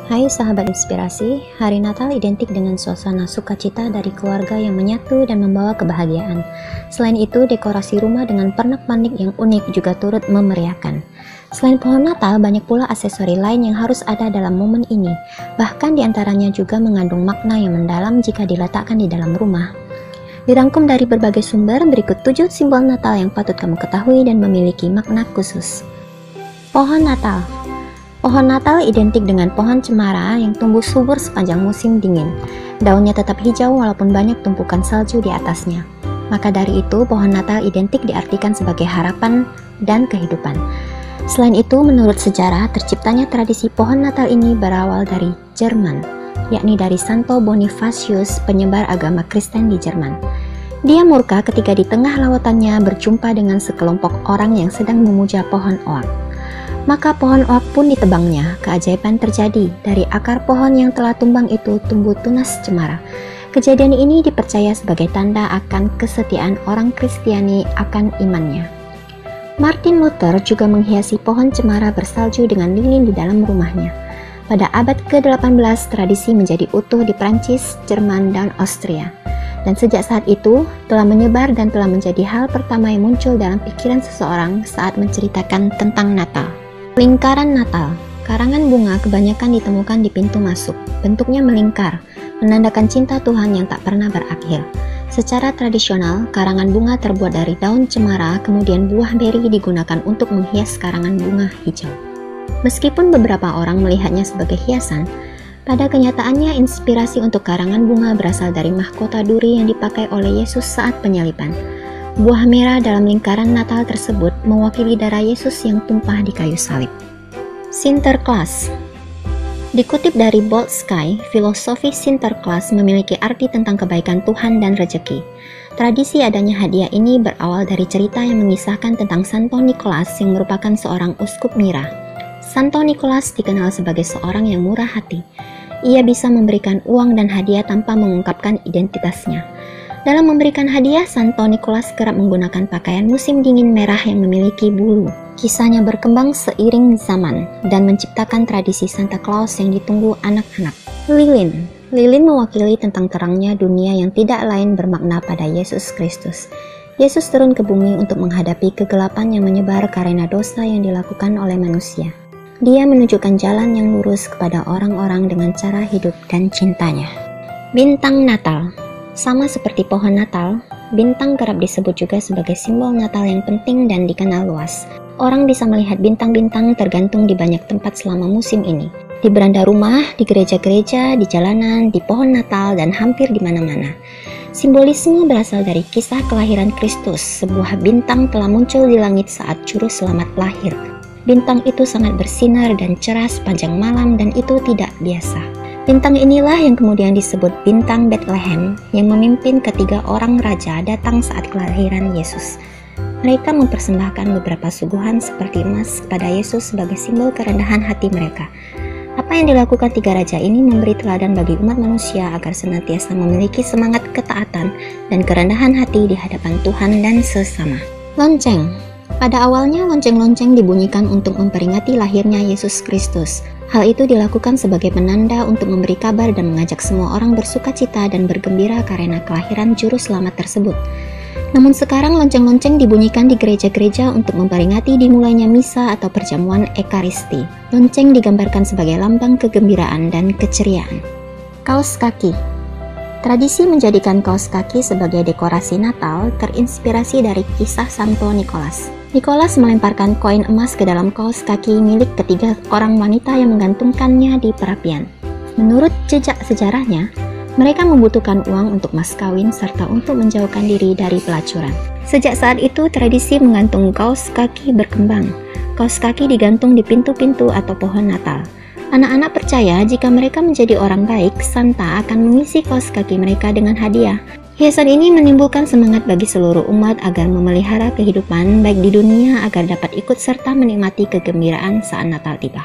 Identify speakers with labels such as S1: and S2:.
S1: Hai sahabat inspirasi, hari Natal identik dengan suasana sukacita dari keluarga yang menyatu dan membawa kebahagiaan. Selain itu, dekorasi rumah dengan pernak-pernik yang unik juga turut memeriahkan. Selain pohon Natal, banyak pula aksesori lain yang harus ada dalam momen ini. Bahkan diantaranya juga mengandung makna yang mendalam jika diletakkan di dalam rumah. Dirangkum dari berbagai sumber, berikut 7 simbol Natal yang patut kamu ketahui dan memiliki makna khusus. Pohon Natal. Pohon Natal identik dengan pohon cemara yang tumbuh subur sepanjang musim dingin. Daunnya tetap hijau walaupun banyak tumpukan salju di atasnya. Maka dari itu, pohon Natal identik diartikan sebagai harapan dan kehidupan. Selain itu, menurut sejarah, terciptanya tradisi pohon Natal ini berawal dari Jerman, yakni dari Santo Bonifacius, penyebar agama Kristen di Jerman. Dia murka ketika di tengah lawatannya berjumpa dengan sekelompok orang yang sedang memuja pohon oak. Maka pohon oak pun ditebangnya. Keajaiban terjadi. Dari akar pohon yang telah tumbang itu tumbuh tunas cemara. Kejadian ini dipercaya sebagai tanda akan kesetiaan orang Kristiani akan imannya. Martin Luther juga menghiasi pohon cemara bersalju dengan lilin di dalam rumahnya. Pada abad ke-18, tradisi menjadi utuh di Prancis, Jerman, dan Austria. Dan sejak saat itu, telah menyebar dan telah menjadi hal pertama yang muncul dalam pikiran seseorang saat menceritakan tentang Natal. Lingkaran Natal. Karangan bunga kebanyakan ditemukan di pintu masuk. Bentuknya melingkar, menandakan cinta Tuhan yang tak pernah berakhir. Secara tradisional, karangan bunga terbuat dari daun cemara, kemudian buah beri digunakan untuk menghias karangan bunga hijau. Meskipun beberapa orang melihatnya sebagai hiasan, pada kenyataannya inspirasi untuk karangan bunga berasal dari mahkota duri yang dipakai oleh Yesus saat penyaliban. Buah merah dalam lingkaran Natal tersebut mewakili darah Yesus yang tumpah di kayu salib. Sinterklaas. Dikutip dari Bold Sky, filosofi Sinterklaas memiliki arti tentang kebaikan Tuhan dan rejeki. Tradisi adanya hadiah ini berawal dari cerita yang mengisahkan tentang Santo Nikolas yang merupakan seorang uskup Myra. Santo Nikolas dikenal sebagai seorang yang murah hati. Ia bisa memberikan uang dan hadiah tanpa mengungkapkan identitasnya. Dalam memberikan hadiah, Santo Nikolas kerap menggunakan pakaian musim dingin merah yang memiliki bulu. Kisahnya berkembang seiring zaman dan menciptakan tradisi Santa Claus yang ditunggu anak-anak. Lilin. Lilin mewakili tentang terangnya dunia yang tidak lain bermakna pada Yesus Kristus. Yesus turun ke bumi untuk menghadapi kegelapan yang menyebar karena dosa yang dilakukan oleh manusia. Dia menunjukkan jalan yang lurus kepada orang-orang dengan cara hidup dan cintanya. Bintang Natal. Sama seperti pohon Natal, bintang kerap disebut juga sebagai simbol Natal yang penting dan dikenal luas. Orang bisa melihat bintang-bintang tergantung di banyak tempat selama musim ini. Di beranda rumah, di gereja-gereja, di jalanan, di pohon Natal, dan hampir di mana-mana. Simbolisme berasal dari kisah kelahiran Kristus. Sebuah bintang telah muncul di langit saat juru selamat lahir. Bintang itu sangat bersinar dan cerah sepanjang malam dan itu tidak biasa. Bintang inilah yang kemudian disebut bintang Bethlehem yang memimpin ketiga orang raja datang saat kelahiran Yesus. Mereka mempersembahkan beberapa suguhan seperti emas kepada Yesus sebagai simbol kerendahan hati mereka. Apa yang dilakukan tiga raja ini memberi teladan bagi umat manusia agar senantiasa memiliki semangat ketaatan dan kerendahan hati di hadapan Tuhan dan sesama. Lonceng. Pada awalnya lonceng-lonceng dibunyikan untuk memperingati lahirnya Yesus Kristus. Hal itu dilakukan sebagai penanda untuk memberi kabar dan mengajak semua orang bersuka cita dan bergembira karena kelahiran juru selamat tersebut. Namun sekarang lonceng-lonceng dibunyikan di gereja-gereja untuk memperingati dimulainya misa atau perjamuan Ekaristi. Lonceng digambarkan sebagai lambang kegembiraan dan keceriaan. Kaos kaki. Tradisi menjadikan kaos kaki sebagai dekorasi Natal terinspirasi dari kisah Santo Nikolas. Nikolas melemparkan koin emas ke dalam kaos kaki milik ketiga orang wanita yang menggantungkannya di perapian. Menurut jejak sejarahnya, mereka membutuhkan uang untuk mas kawin serta untuk menjauhkan diri dari pelacuran. Sejak saat itu, tradisi menggantung kaos kaki berkembang. Kaos kaki digantung di pintu-pintu atau pohon Natal. Anak-anak percaya jika mereka menjadi orang baik, Santa akan mengisi kaos kaki mereka dengan hadiah. Hiasan ini menimbulkan semangat bagi seluruh umat agar memelihara kehidupan baik di dunia agar dapat ikut serta menikmati kegembiraan saat Natal tiba.